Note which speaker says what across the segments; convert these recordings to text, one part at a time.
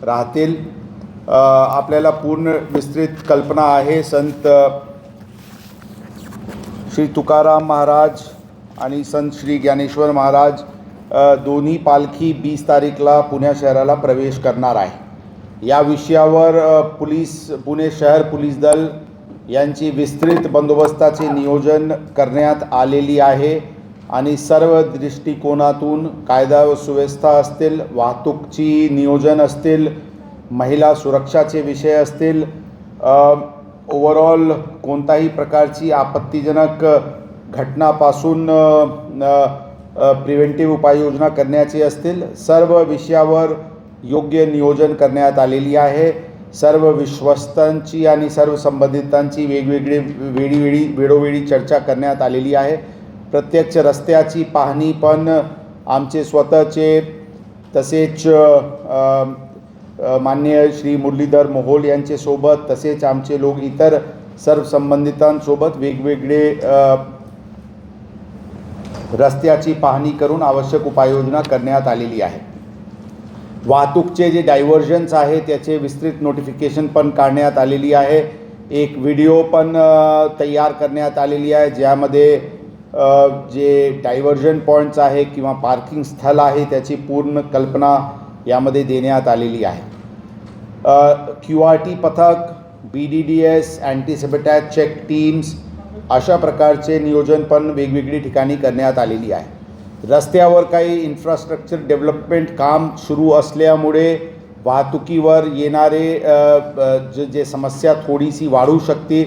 Speaker 1: राहतील। आपल्याला पूर्ण विस्तृत कल्पना आहे। संत श्री तुकाराम महाराज आणि संत श्री ज्ञानेश्वर महाराज दोन्ही पालखी 20 तारीखला पुणे शहराला प्रवेश करणार आहे। या विषयावर पुणे शहर पोलीस दल यांची विस्तृत बंदोबस्ताचे नियोजन करण्यात आलेली आहे आणि सर्व दृष्टिकोनातून कायदा व सुव्यवस्था असतील, वाहतूकची नियोजन असतील, महिला सुरक्षाचे विषय असतील, ओव्हरऑल कोणताही प्रकारची आपत्तीजनक घटनापासून प्रिव्हेंटिव्ह उपाययोजना करण्याची असतील, सर्व विषयावर योग्य नियोजन करण्यात आलेली आहे। सर्व विश्वस्तांची आणि सर्व संबंधितांची वेळोवेळी चर्चा करण्यात आलेली आहे। प्रत्यक्ष रस्त्याची पाहणी पण आमचे स्वतःचे तसेच माननीय श्री मुरलीधर मोहोळ यांचे सोबत तसेच आमचे लोक इतर सर्व संबंधितांसोबत वेगवेगळे रस्त्याची पाहणी करून आवश्यक उपाययोजना करण्यात आलेली आहे। वाहतूकचे जे डायव्हर्जन्स आहे त्याचे विस्तृत नोटिफिकेशन पण काढण्यात आलेली आहे। एक व्हिडिओ पण तयार करण्यात आलेली आहे ज्यामध्ये जे डायव्हर्जन पॉईंट्स आहे किंवा पार्किंग स्थळ आहे त्याची पूर्ण कल्पना यामध्ये देण्यात आलेली आहे। QRT पथक, BDDS, अँटी सबॅटॅज चेक टीम्स अशा प्रकारचे नियोजन पण वेगवेगळी ठिकाणी करण्यात आलेली आहे। रस्त्यावर काही इन्फ्रास्ट्रक्चर डेव्हलपमेंट काम सुरू असल्यामुळे वाहतुकीवर येणारे जे समस्या थोडीशी वाढू शकते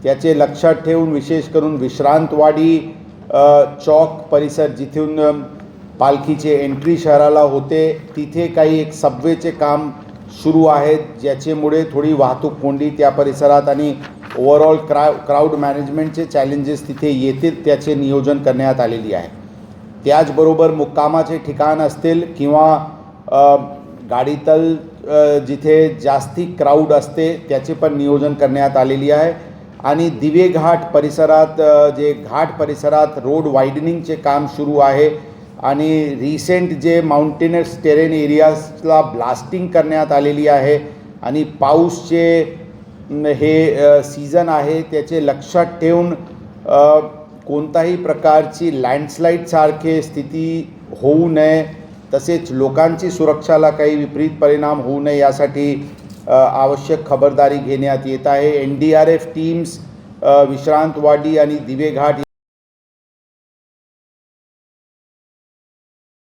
Speaker 1: त्याचे लक्षात ठेवून विशेष करून विश्रांतवाडी चौक परिसर जिथून पालखीचे एंट्री शहराला होते तिथे काही एक सबवेचे काम सुरू आहेत ज्याच्यामुळे थोडी वाहतूक कोंडी त्या परिसरात आणि ओव्हरऑल क्राऊड मॅनेजमेंटचे चॅलेंजेस तिथे येतील त्याचे नियोजन करण्यात आलेली आहे। त्याचबरोबर मुक्कामाचे ठिकाण असतील किंवा गाडीतल जिथे जास्ती क्राऊड असते त्याचे पण नियोजन करण्यात आलेली आहे आणि दिवे घाट परिसरात जे घाट परिसरात रोड वायडनिंगचे काम सुरू आहे आणि रिसेंट जे माउंटेनस टेरेन एरियाजला ब्लास्टिंग करण्यात आलेली आहे आणि पाऊसचे हे सीझन आहे त्याचे लक्षात ठेवून कोणताही प्रकारची लँडस्लाईड सारखे स्थिती होऊ नये तसेच लोकांची सुरक्षाला काही विपरीत परिणाम होऊ नये यासाठी आवश्यक खबरदारी घेण्यात येत आहे। NDRF टीम्स विश्रांतवाडी आणि दिवे घाट